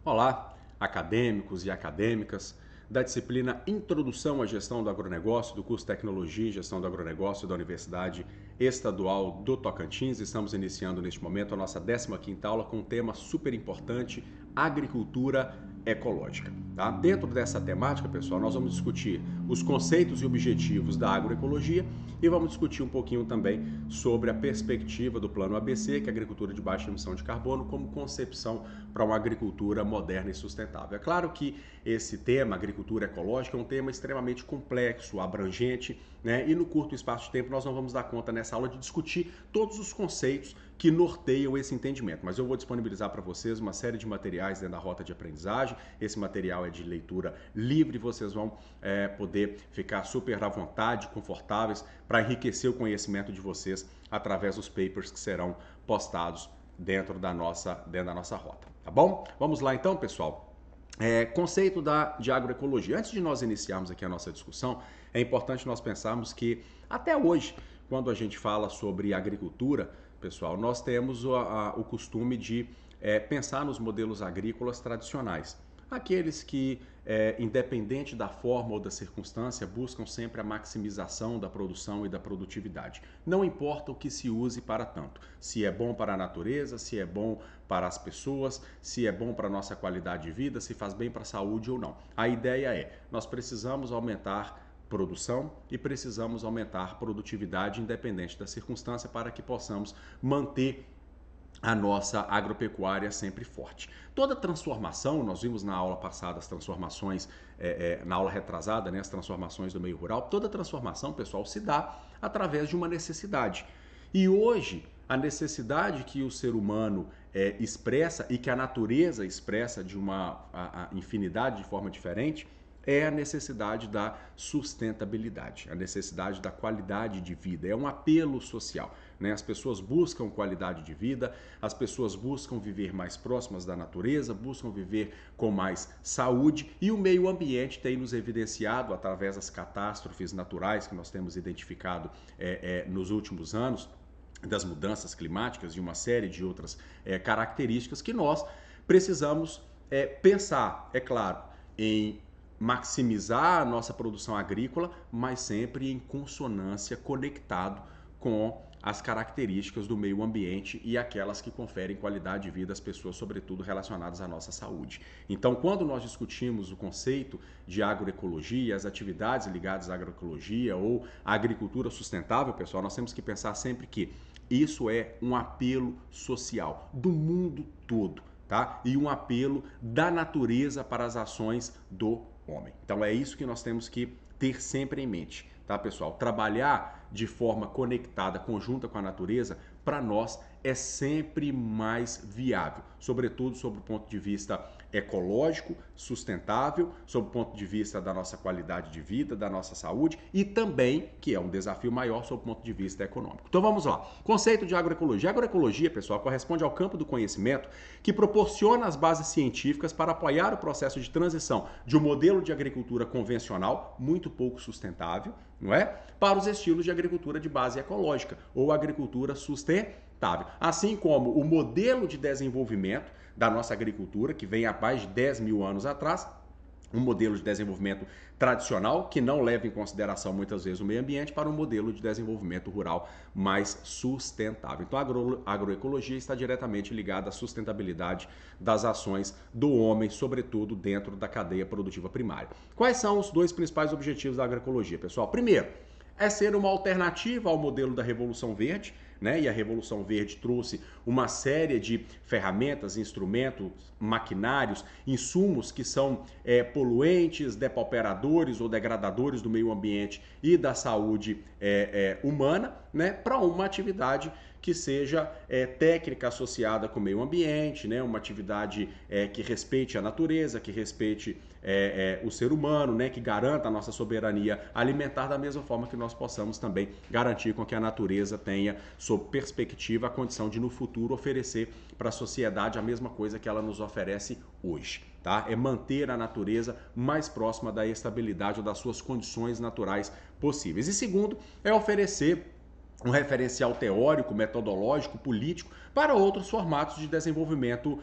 Olá, acadêmicos e acadêmicas da disciplina Introdução à Gestão do Agronegócio, do curso Tecnologia e Gestão do Agronegócio da Universidade Estadual do Tocantins. Estamos iniciando neste momento a nossa 15ª aula com um tema super importante, agricultura ecológica. Tá? Dentro dessa temática, pessoal, nós vamos discutir os conceitos e objetivos da agroecologia e vamos discutir um pouquinho também sobre a perspectiva do Plano ABC, que é a agricultura de baixa emissão de carbono, como concepção para uma agricultura moderna e sustentável. É claro que esse tema, agricultura ecológica, é um tema extremamente complexo, abrangente, né? E no curto espaço de tempo nós não vamos dar conta nessa aula de discutir todos os conceitos que norteiam esse entendimento, mas eu vou disponibilizar para vocês uma série de materiais dentro da rota de aprendizagem. Esse material é de leitura livre, vocês vão poder ficar super à vontade, confortáveis, para enriquecer o conhecimento de vocês através dos papers que serão postados dentro da nossa rota, tá bom? Vamos lá então, pessoal. Conceito de agroecologia. Antes de nós iniciarmos aqui a nossa discussão, é importante nós pensarmos que até hoje, quando a gente fala sobre agricultura, pessoal, nós temos o costume de pensar nos modelos agrícolas tradicionais. Aqueles que, independente da forma ou da circunstância, buscam sempre a maximização da produção e da produtividade. Não importa o que se use para tanto. Se é bom para a natureza, se é bom para as pessoas, se é bom para a nossa qualidade de vida, se faz bem para a saúde ou não. A ideia é, nós precisamos aumentar produção e precisamos aumentar produtividade independente da circunstância para que possamos manter a nossa agropecuária sempre forte. Toda transformação, nós vimos na aula passada as transformações, na aula retrasada, né, as transformações do meio rural, toda transformação, pessoal, se dá através de uma necessidade. E hoje, a necessidade que o ser humano expressa e que a natureza expressa de uma infinidade de forma diferente, é a necessidade da sustentabilidade, a necessidade da qualidade de vida, é um apelo social, né? As pessoas buscam qualidade de vida, as pessoas buscam viver mais próximas da natureza, buscam viver com mais saúde e o meio ambiente tem nos evidenciado através das catástrofes naturais que nós temos identificado nos últimos anos, das mudanças climáticas e uma série de outras características que nós precisamos pensar, é claro, em maximizar a nossa produção agrícola, mas sempre em consonância, conectado com as características do meio ambiente e aquelas que conferem qualidade de vida às pessoas, sobretudo relacionadas à nossa saúde. Então, quando nós discutimos o conceito de agroecologia, as atividades ligadas à agroecologia ou à agricultura sustentável, pessoal, nós temos que pensar sempre que isso é um apelo social do mundo todo, tá? E um apelo da natureza para as ações do homem. Então é isso que nós temos que ter sempre em mente, tá, pessoal? Trabalhar de forma conectada, conjunta com a natureza, para nós é sempre mais viável, sobretudo sob o ponto de vista ecológico, sustentável, sob o ponto de vista da nossa qualidade de vida, da nossa saúde e também, que é um desafio maior, sob o ponto de vista econômico. Então vamos lá. Conceito de agroecologia. Agroecologia, pessoal, corresponde ao campo do conhecimento que proporciona as bases científicas para apoiar o processo de transição de um modelo de agricultura convencional, muito pouco sustentável, não é? Para os estilos de agricultura de base ecológica ou agricultura sustentável. Assim como o modelo de desenvolvimento da nossa agricultura, que vem há mais de 10 mil anos atrás, um modelo de desenvolvimento tradicional que não leva em consideração muitas vezes o meio ambiente para um modelo de desenvolvimento rural mais sustentável. Então a agroecologia está diretamente ligada à sustentabilidade das ações do homem, sobretudo dentro da cadeia produtiva primária. Quais são os dois principais objetivos da agroecologia, pessoal? Primeiro, é ser uma alternativa ao modelo da Revolução Verde, né? E a Revolução Verde trouxe uma série de ferramentas, instrumentos, maquinários, insumos que são poluentes, depauperadores ou degradadores do meio ambiente e da saúde humana, né? Para uma atividade que seja técnica associada com o meio ambiente, né? Uma atividade que respeite a natureza, que respeite o ser humano, né? Que garanta a nossa soberania alimentar da mesma forma que nós possamos também garantir com que a natureza tenha, sob perspectiva, a condição de no futuro oferecer para a sociedade a mesma coisa que ela nos oferece hoje. Tá? É manter a natureza mais próxima da estabilidade ou das suas condições naturais possíveis. E segundo, é oferecer um referencial teórico, metodológico, político para outros formatos de desenvolvimento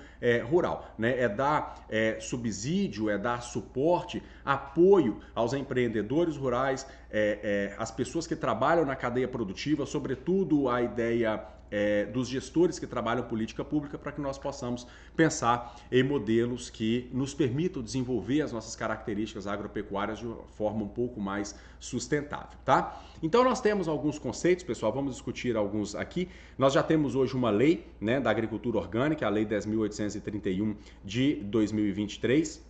rural. Né? É dar subsídio, é dar suporte, apoio aos empreendedores rurais, às pessoas que trabalham na cadeia produtiva, sobretudo a ideia dos gestores que trabalham política pública, para que nós possamos pensar em modelos que nos permitam desenvolver as nossas características agropecuárias de uma forma um pouco mais sustentável, tá? Então nós temos alguns conceitos, pessoal, vamos discutir alguns aqui. Nós já temos hoje uma lei, né, da agricultura orgânica, a lei 10.831 de 2003,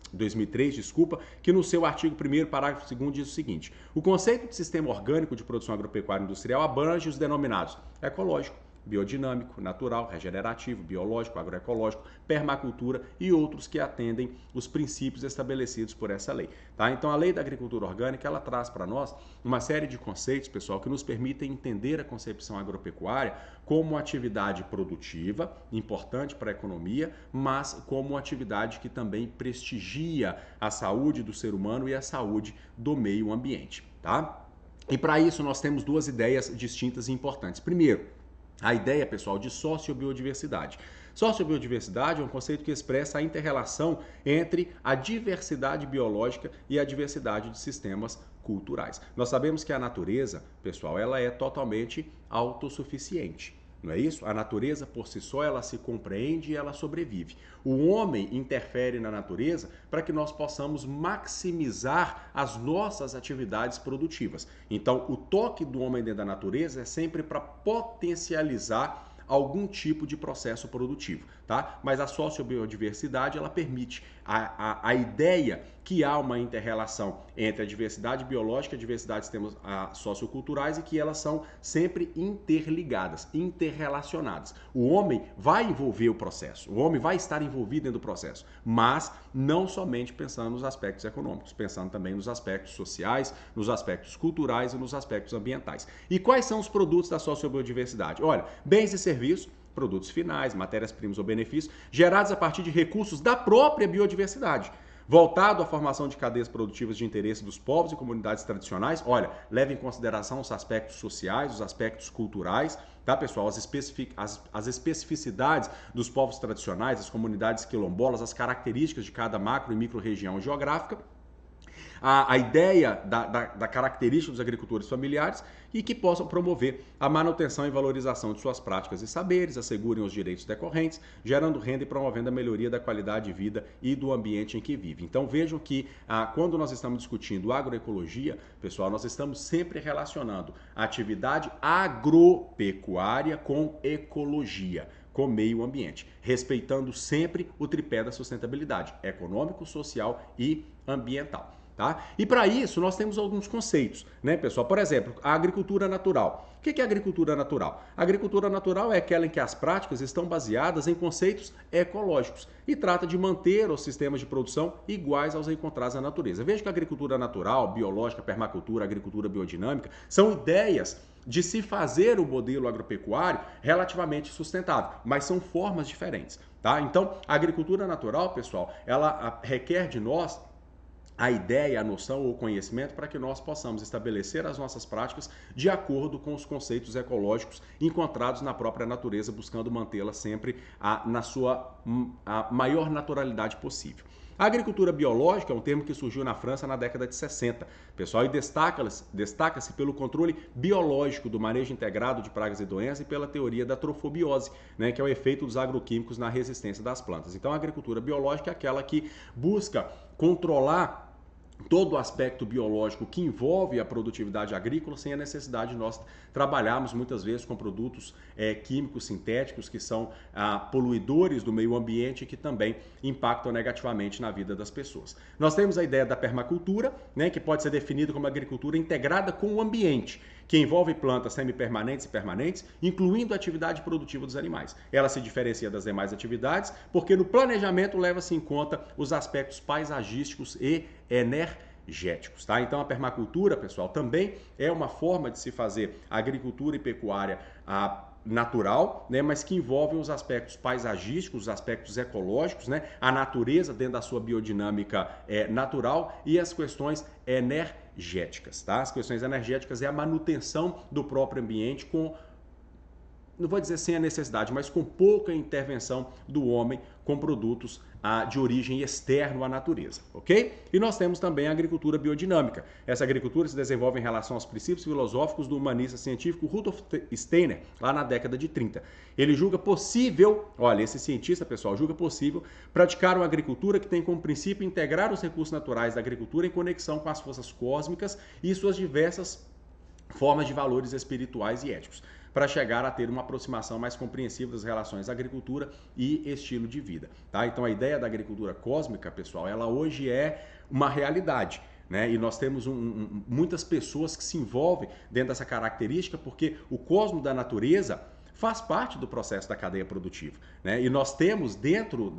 que no seu artigo 1º, parágrafo 2º, diz o seguinte: o conceito de sistema orgânico de produção agropecuária industrial abrange os denominados ecológico, biodinâmico, natural, regenerativo, biológico, agroecológico, permacultura e outros que atendem os princípios estabelecidos por essa lei. Tá? Então, a lei da agricultura orgânica, ela traz para nós uma série de conceitos, pessoal, que nos permitem entender a concepção agropecuária como uma atividade produtiva, importante para a economia, mas como uma atividade que também prestigia a saúde do ser humano e a saúde do meio ambiente. Tá? E para isso, nós temos duas ideias distintas e importantes. Primeiro, a ideia, pessoal, de sociobiodiversidade. Sociobiodiversidade é um conceito que expressa a inter-relação entre a diversidade biológica e a diversidade de sistemas culturais. Nós sabemos que a natureza, pessoal, ela é totalmente autossuficiente. Não é isso? A natureza por si só, ela se compreende e ela sobrevive. O homem interfere na natureza para que nós possamos maximizar as nossas atividades produtivas. Então, o toque do homem dentro da natureza é sempre para potencializar algum tipo de processo produtivo, tá? Mas a sociobiodiversidade, ela permite a ideia que há uma inter-relação entre a diversidade biológica e a diversidade de sistemas socioculturais e que elas são sempre interligadas, interrelacionadas. O homem vai envolver o processo, o homem vai estar envolvido dentro do processo, mas não somente pensando nos aspectos econômicos, pensando também nos aspectos sociais, nos aspectos culturais e nos aspectos ambientais. E quais são os produtos da sociobiodiversidade? Olha, bens e serviços, produtos finais, matérias-primas ou benefícios, gerados a partir de recursos da própria biodiversidade. Voltado à formação de cadeias produtivas de interesse dos povos e comunidades tradicionais, olha, leva em consideração os aspectos sociais, os aspectos culturais, tá, pessoal? As especificidades dos povos tradicionais, as comunidades quilombolas, as características de cada macro e micro-região geográfica, a ideia da característica dos agricultores familiares e que possam promover a manutenção e valorização de suas práticas e saberes, assegurem os direitos decorrentes, gerando renda e promovendo a melhoria da qualidade de vida e do ambiente em que vive. Então vejam que quando nós estamos discutindo agroecologia, pessoal, nós estamos sempre relacionando a atividade agropecuária com ecologia, com meio ambiente, respeitando sempre o tripé da sustentabilidade econômico, social e ambiental. Tá? E para isso nós temos alguns conceitos, né, pessoal? Por exemplo, a agricultura natural. O que é a agricultura natural? A agricultura natural é aquela em que as práticas estão baseadas em conceitos ecológicos e trata de manter os sistemas de produção iguais aos encontrados na natureza. Veja que a agricultura natural, biológica, permacultura, agricultura biodinâmica são ideias de se fazer o modelo agropecuário relativamente sustentável, mas são formas diferentes. Tá? Então, a agricultura natural, pessoal, ela requer de nós a ideia, a noção ou o conhecimento para que nós possamos estabelecer as nossas práticas de acordo com os conceitos ecológicos encontrados na própria natureza, buscando mantê-la sempre na sua maior naturalidade possível. A agricultura biológica é um termo que surgiu na França na década de 60, pessoal, e destaca-se pelo controle biológico do manejo integrado de pragas e doenças e pela teoria da trofobiose, né, que é o efeito dos agroquímicos na resistência das plantas. Então, a agricultura biológica é aquela que busca controlar todo o aspecto biológico que envolve a produtividade agrícola sem a necessidade de nós trabalharmos muitas vezes com produtos químicos sintéticos que são poluidores do meio ambiente e que também impactam negativamente na vida das pessoas. Nós temos a ideia da permacultura, né, que pode ser definida como agricultura integrada com o ambiente, que envolve plantas semipermanentes e permanentes, incluindo a atividade produtiva dos animais. Ela se diferencia das demais atividades porque no planejamento leva-se em conta os aspectos paisagísticos e energéticos. Tá? Então a permacultura, pessoal, também é uma forma de se fazer agricultura e pecuária natural, né, mas que envolvem os aspectos paisagísticos, os aspectos ecológicos, né, a natureza dentro da sua biodinâmica natural e as questões energéticas. Tá? As questões energéticas é a manutenção do próprio ambiente com, não vou dizer sem a necessidade, mas com pouca intervenção do homem com produtos de origem externa à natureza, ok? E nós temos também a agricultura biodinâmica. Essa agricultura se desenvolve em relação aos princípios filosóficos do humanista científico Rudolf Steiner, lá na década de 30. Ele julga possível, olha, esse cientista, pessoal, julga possível praticar uma agricultura que tem como princípio integrar os recursos naturais da agricultura em conexão com as forças cósmicas e suas diversas formas de valores espirituais e éticos, para chegar a ter uma aproximação mais compreensiva das relações agricultura e estilo de vida. Tá? Então a ideia da agricultura cósmica, pessoal, ela hoje é uma realidade. Né? E nós temos muitas pessoas que se envolvem dentro dessa característica porque o cosmos da natureza faz parte do processo da cadeia produtiva. Né? E nós temos dentro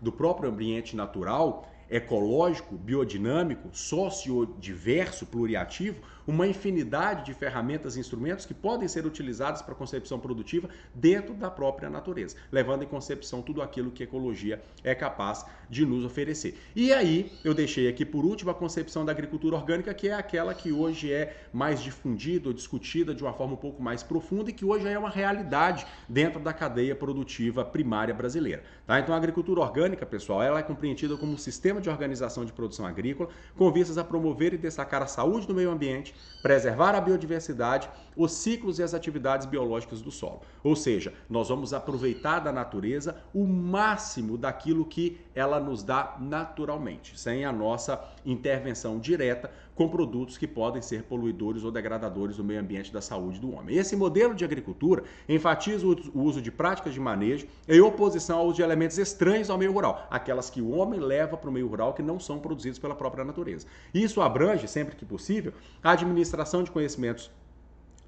do próprio ambiente natural, ecológico, biodinâmico, sociodiverso, pluriativo, uma infinidade de ferramentas e instrumentos que podem ser utilizados para a concepção produtiva dentro da própria natureza, levando em concepção tudo aquilo que a ecologia é capaz de nos oferecer. E aí, eu deixei aqui por último a concepção da agricultura orgânica, que é aquela que hoje é mais difundida ou discutida de uma forma um pouco mais profunda e que hoje é uma realidade dentro da cadeia produtiva primária brasileira. Tá? Então, a agricultura orgânica, pessoal, ela é compreendida como um sistema de organização de produção agrícola com vistas a promover e destacar a saúde do meio ambiente, preservar a biodiversidade, os ciclos e as atividades biológicas do solo. Ou seja, nós vamos aproveitar da natureza o máximo daquilo que ela nos dá naturalmente, sem a nossa intervenção direta com produtos que podem ser poluidores ou degradadores do meio ambiente e da saúde do homem. Esse modelo de agricultura enfatiza o uso de práticas de manejo em oposição ao uso de elementos estranhos ao meio rural, aquelas que o homem leva para o meio rural que não são produzidos pela própria natureza. Isso abrange, sempre que possível, a administração de conhecimentos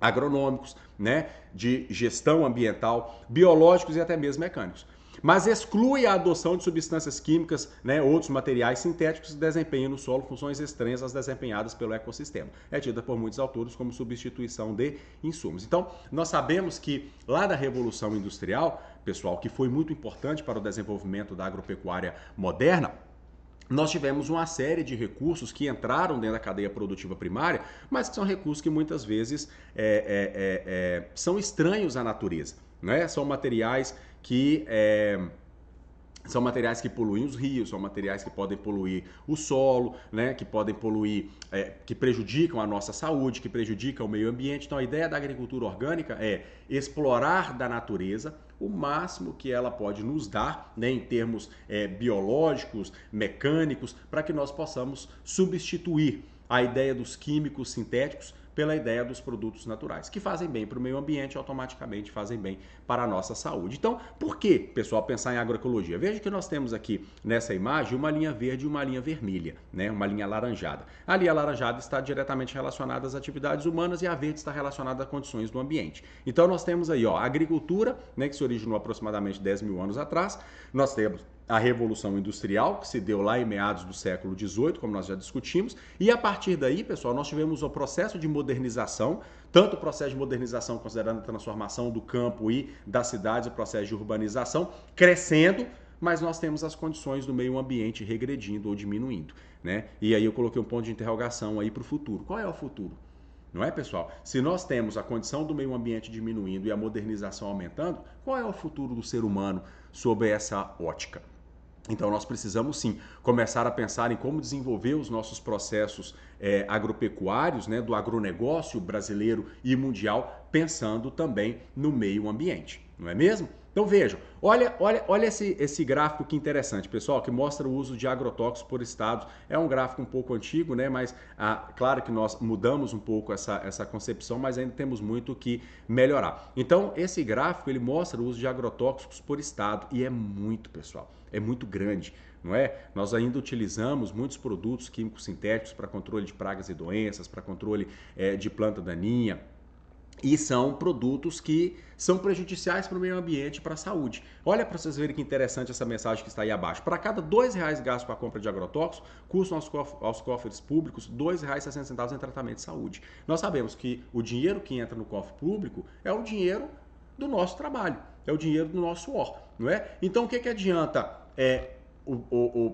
agronômicos, né, de gestão ambiental, biológicos e até mesmo mecânicos. Mas exclui a adoção de substâncias químicas, né, outros materiais sintéticos que desempenham no solo funções estranhas às desempenhadas pelo ecossistema. É tida por muitos autores como substituição de insumos. Então, nós sabemos que lá da Revolução Industrial, pessoal, que foi muito importante para o desenvolvimento da agropecuária moderna, nós tivemos uma série de recursos que entraram dentro da cadeia produtiva primária, mas que são recursos que muitas vezes são estranhos à natureza. Né? São materiais que poluem os rios, são materiais que podem poluir o solo, né? Que podem poluir, que prejudicam a nossa saúde, que prejudicam o meio ambiente. Então a ideia da agricultura orgânica é explorar da natureza o máximo que ela pode nos dar, né, em termos biológicos, mecânicos, para que nós possamos substituir a ideia dos químicos sintéticos pela ideia dos produtos naturais, que fazem bem para o meio ambiente e automaticamente fazem bem para a nossa saúde. Então, por que, pessoal, pensar em agroecologia? Veja que nós temos aqui nessa imagem uma linha verde e uma linha vermelha, né? Uma linha alaranjada. A linha alaranjada está diretamente relacionada às atividades humanas e a verde está relacionada a condições do ambiente. Então, nós temos aí, ó, a agricultura, né, que se originou aproximadamente 10 mil anos atrás. Nós temos a Revolução Industrial, que se deu lá em meados do século XVIII, como nós já discutimos, e a partir daí, pessoal, nós tivemos o processo de modernização, tanto o processo de modernização considerando a transformação do campo e das cidades, o processo de urbanização crescendo, mas nós temos as condições do meio ambiente regredindo ou diminuindo, né? E aí eu coloquei um ponto de interrogação aí para o futuro. Qual é o futuro? Não é, pessoal? Se nós temos a condição do meio ambiente diminuindo e a modernização aumentando, qual é o futuro do ser humano sob essa ótica? Então nós precisamos sim começar a pensar em como desenvolver os nossos processos agropecuários, né, do agronegócio brasileiro e mundial, pensando também no meio ambiente, não é mesmo? Então vejam, olha esse gráfico que interessante, pessoal, que mostra o uso de agrotóxicos por estados. É um gráfico um pouco antigo, né? Mas claro que nós mudamos um pouco essa concepção, mas ainda temos muito que melhorar. Então esse gráfico ele mostra o uso de agrotóxicos por estado e é muito, pessoal, é muito grande. Não é? Nós ainda utilizamos muitos produtos químicos sintéticos para controle de pragas e doenças, para controle de planta daninha. E são produtos que são prejudiciais para o meio ambiente e para a saúde. Olha para vocês verem que interessante essa mensagem que está aí abaixo. Para cada R$2 gasto com a compra de agrotóxicos, custam aos cofres públicos R$2,60 em tratamento de saúde. Nós sabemos que o dinheiro que entra no cofre público é o dinheiro do nosso trabalho, é o dinheiro do nosso suor, não é? Então o que adianta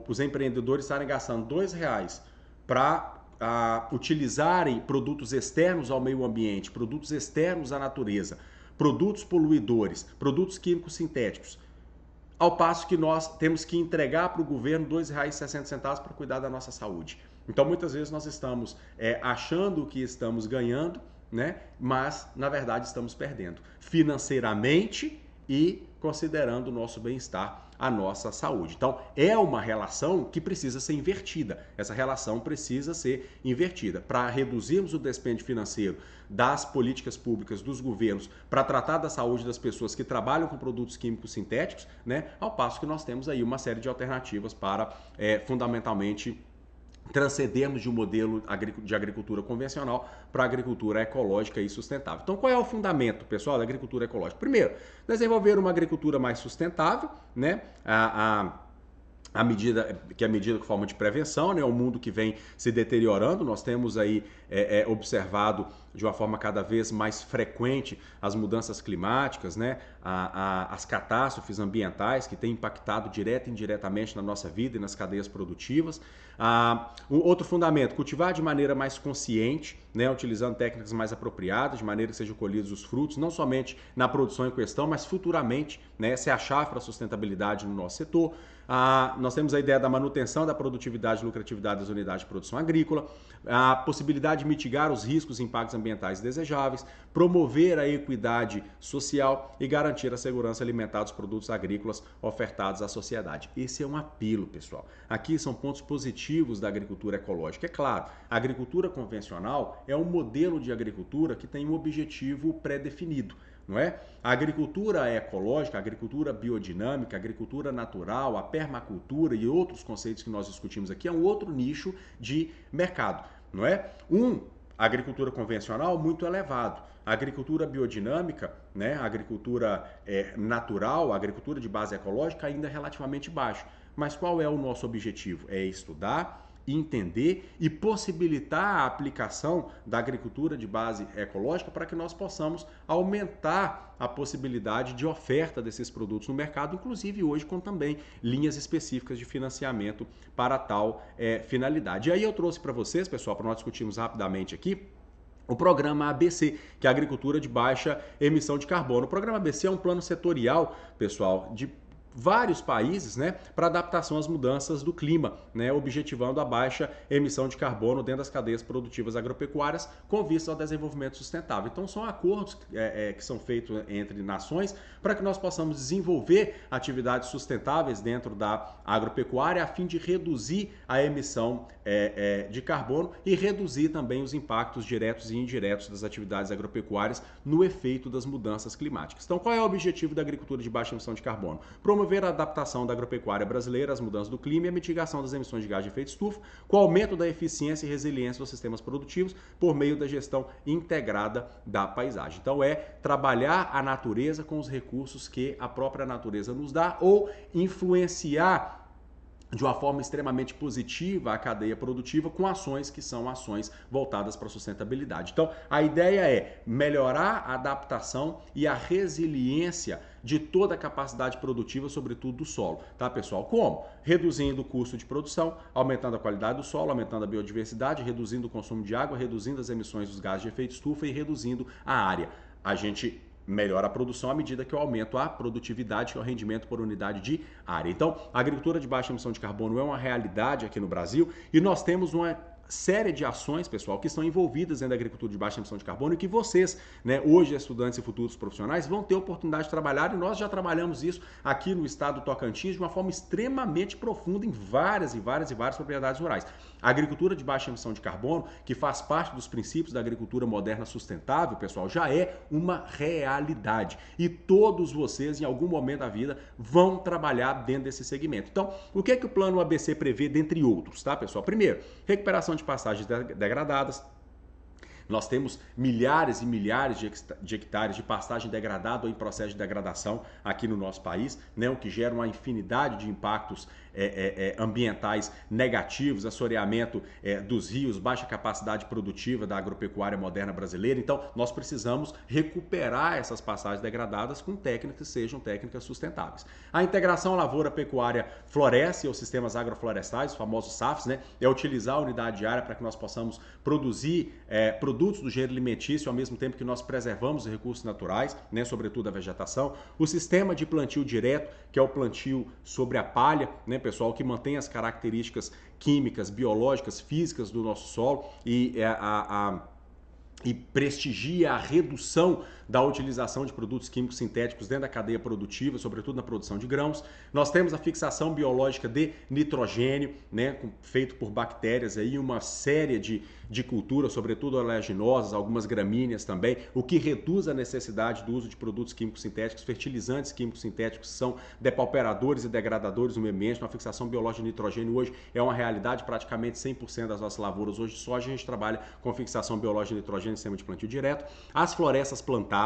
os empreendedores estarem gastando R$2 para utilizarem produtos externos ao meio ambiente, produtos externos à natureza, produtos poluidores, produtos químicos sintéticos, ao passo que nós temos que entregar para o governo R$2,60 para cuidar da nossa saúde. Então, muitas vezes nós estamos achando que estamos ganhando, né? Mas, na verdade, estamos perdendo financeiramente e considerando o nosso bem-estar, a nossa saúde. Então, é uma relação que precisa ser invertida. Essa relação precisa ser invertida. Para reduzirmos o despende financeiro das políticas públicas, dos governos, para tratar da saúde das pessoas que trabalham com produtos químicos sintéticos, né? Ao passo que nós temos aí uma série de alternativas para, fundamentalmente, transcendermos de um modelo de agricultura convencional para a agricultura ecológica e sustentável. Então, qual é o fundamento, pessoal, da agricultura ecológica? Primeiro, desenvolver uma agricultura mais sustentável, né? A medida com forma de prevenção, né? O mundo que vem se deteriorando, nós temos aí observado de uma forma cada vez mais frequente as mudanças climáticas, né? As catástrofes ambientais que têm impactado direta e indiretamente na nossa vida e nas cadeias produtivas. Outro fundamento, cultivar de maneira mais consciente, né? Utilizando técnicas mais apropriadas, de maneira que sejam colhidos os frutos, não somente na produção em questão, mas futuramente, né? Essa é a chave para a sustentabilidade no nosso setor. Nós temos a ideia da manutenção da produtividade e lucratividade das unidades de produção agrícola, a possibilidade de mitigar os riscos e impactos ambientais desejáveis, promover a equidade social e garantir a segurança alimentar dos produtos agrícolas ofertados à sociedade. Esse é um apelo, pessoal. Aqui são pontos positivos da agricultura ecológica. É claro, a agricultura convencional é um modelo de agricultura que tem um objetivo pré-definido. Não é? A agricultura ecológica, a agricultura biodinâmica, a agricultura natural, a permacultura e outros conceitos que nós discutimos aqui é um outro nicho de mercado, não é? A agricultura convencional muito elevado. A agricultura biodinâmica, né? A agricultura natural, a agricultura de base ecológica ainda é relativamente baixo. Mas qual é o nosso objetivo? É estudar, entender e possibilitar a aplicação da agricultura de base ecológica para que nós possamos aumentar a possibilidade de oferta desses produtos no mercado, inclusive hoje com também linhas específicas de financiamento para tal finalidade. E aí eu trouxe para vocês, pessoal, para nós discutirmos rapidamente aqui, o programa ABC, que é a agricultura de baixa emissão de carbono. O programa ABC é um plano setorial, pessoal, de vários países, né, para adaptação às mudanças do clima, né, objetivando a baixa emissão de carbono dentro das cadeias produtivas agropecuárias com vista ao desenvolvimento sustentável. Então são acordos que são feitos entre nações para que nós possamos desenvolver atividades sustentáveis dentro da agropecuária a fim de reduzir a emissão de carbono e reduzir também os impactos diretos e indiretos das atividades agropecuárias no efeito das mudanças climáticas. Então qual é o objetivo da agricultura de baixa emissão de carbono? Promover a adaptação da agropecuária brasileira às mudanças do clima e a mitigação das emissões de gás de efeito estufa, com o aumento da eficiência e resiliência dos sistemas produtivos por meio da gestão integrada da paisagem. Então é trabalhar a natureza com os recursos que a própria natureza nos dá ou influenciar de uma forma extremamente positiva a cadeia produtiva com ações que são ações voltadas para a sustentabilidade. Então, a ideia é melhorar a adaptação e a resiliência de toda a capacidade produtiva, sobretudo do solo, tá, pessoal? Como? Reduzindo o custo de produção, aumentando a qualidade do solo, aumentando a biodiversidade, reduzindo o consumo de água, reduzindo as emissões dos gases de efeito estufa e reduzindo a área. A gente melhora a produção à medida que eu aumento a produtividade, que é o rendimento por unidade de área. Então, a agricultura de baixa emissão de carbono é uma realidade aqui no Brasil e nós temos uma série de ações, pessoal, que estão envolvidas dentro da agricultura de baixa emissão de carbono e que vocês, né, hoje estudantes e futuros profissionais, vão ter oportunidade de trabalhar e nós já trabalhamos isso aqui no estado do Tocantins de uma forma extremamente profunda em várias propriedades rurais. A agricultura de baixa emissão de carbono, que faz parte dos princípios da agricultura moderna sustentável, pessoal, já é uma realidade e todos vocês, em algum momento da vida, vão trabalhar dentro desse segmento. Então, o que é que o plano ABC prevê, dentre outros, tá, pessoal? Primeiro, recuperação de passagens degradadas. Nós temos milhares e milhares de hectares de pastagem degradada ou em processo de degradação aqui no nosso país, né, o que gera uma infinidade de impactos ambientais negativos, assoreamento dos rios, baixa capacidade produtiva da agropecuária moderna brasileira. Então, nós precisamos recuperar essas passagens degradadas com técnicas que sejam técnicas sustentáveis. A integração lavoura-pecuária-floresta e os sistemas agroflorestais, os famosos SAFs, né, é utilizar a unidade de área para que nós possamos produzir produtos do gênero alimentício ao mesmo tempo que nós preservamos os recursos naturais, né, sobretudo a vegetação. O sistema de plantio direto, que é o plantio sobre a palha, né, pessoal, que mantém as características químicas, biológicas, físicas do nosso solo e prestigia a redução da utilização de produtos químicos sintéticos dentro da cadeia produtiva, sobretudo na produção de grãos. Nós temos a fixação biológica de nitrogênio, né, feito por bactérias, aí, uma série de culturas, sobretudo oleaginosas, algumas gramíneas também, o que reduz a necessidade do uso de produtos químicos sintéticos, fertilizantes químicos sintéticos, que são depauperadores e degradadores do meio ambiente. A fixação biológica de nitrogênio hoje é uma realidade, praticamente 100% das nossas lavouras hoje de soja a gente trabalha com fixação biológica de nitrogênio em sistema de plantio direto. As florestas plantadas,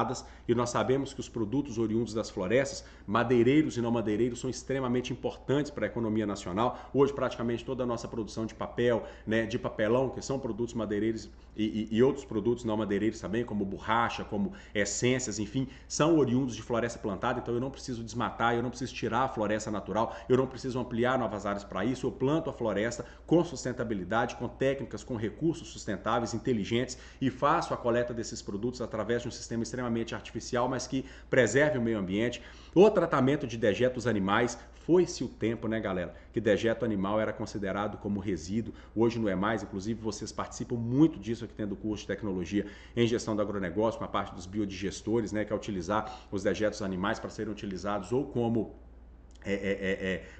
e nós sabemos que os produtos oriundos das florestas, madeireiros e não madeireiros, são extremamente importantes para a economia nacional. Hoje, praticamente toda a nossa produção de papel, né, de papelão, que são produtos madeireiros e outros produtos não madeireiros também, como borracha, como essências, enfim, são oriundos de floresta plantada. Então eu não preciso desmatar, eu não preciso tirar a floresta natural, eu não preciso ampliar novas áreas para isso. Eu planto a floresta com sustentabilidade, com técnicas, com recursos sustentáveis, inteligentes, e faço a coleta desses produtos através de um sistema extremamente artificial, mas que preserve o meio ambiente. O tratamento de dejetos animais, foi-se o tempo, né, galera, que dejeto animal era considerado como resíduo, hoje não é mais. Inclusive vocês participam muito disso aqui dentro do curso de tecnologia em gestão do agronegócio, com a parte dos biodigestores, né, que é utilizar os dejetos animais para serem utilizados ou como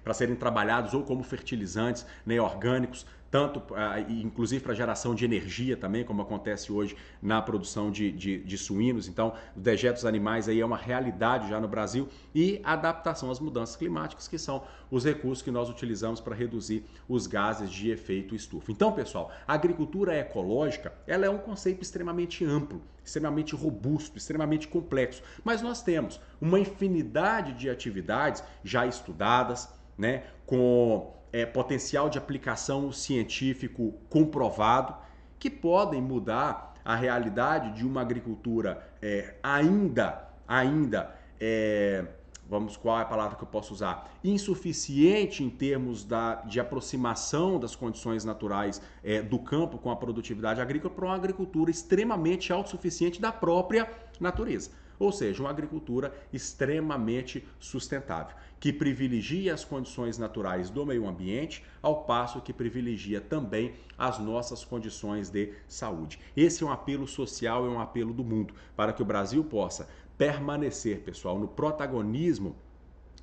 para serem trabalhados ou como fertilizantes, né, orgânicos, tanto inclusive para geração de energia também, como acontece hoje na produção de suínos. Então, os dejetos animais aí é uma realidade já no Brasil, e adaptação às mudanças climáticas, que são os recursos que nós utilizamos para reduzir os gases de efeito estufa. Então, pessoal, a agricultura ecológica, ela é um conceito extremamente amplo, extremamente robusto, extremamente complexo, mas nós temos uma infinidade de atividades já estudadas, né, com potencial de aplicação científico comprovado, que podem mudar a realidade de uma agricultura qual é a palavra que eu posso usar? Insuficiente em termos de aproximação das condições naturais do campo com a produtividade agrícola, para uma agricultura extremamente autossuficiente da própria natureza. Ou seja, uma agricultura extremamente sustentável, que privilegia as condições naturais do meio ambiente, ao passo que privilegia também as nossas condições de saúde. Esse é um apelo social, é um apelo do mundo, para que o Brasil possa permanecer, pessoal, no protagonismo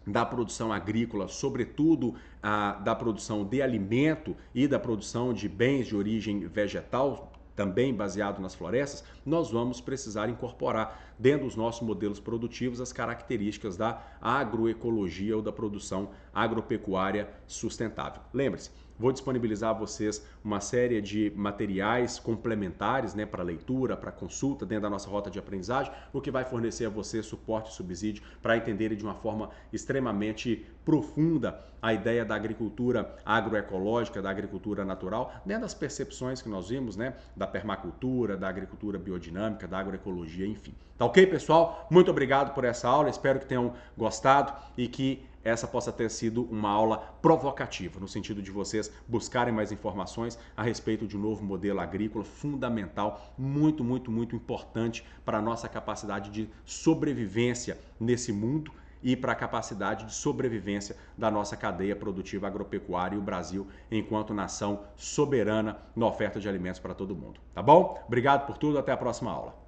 da produção agrícola, sobretudo da produção de alimento e da produção de bens de origem vegetal, também baseado nas florestas. Nós vamos precisar incorporar dentro dos nossos modelos produtivos as características da agroecologia ou da produção agropecuária sustentável. Lembre-se, vou disponibilizar a vocês uma série de materiais complementares, né, para leitura, para consulta dentro da nossa rota de aprendizagem, o que vai fornecer a vocês suporte e subsídio para entenderem de uma forma extremamente profunda a ideia da agricultura agroecológica, da agricultura natural, dentro das percepções que nós vimos, né, da permacultura, da agricultura biodinâmica, da agroecologia, enfim. Tá ok, pessoal? Muito obrigado por essa aula, espero que tenham gostado e que essa possa ter sido uma aula provocativa, no sentido de vocês buscarem mais informações a respeito de um novo modelo agrícola fundamental, muito, muito, muito importante para a nossa capacidade de sobrevivência nesse mundo e para a capacidade de sobrevivência da nossa cadeia produtiva agropecuária e o Brasil enquanto nação soberana na oferta de alimentos para todo mundo. Tá bom? Obrigado por tudo, até a próxima aula.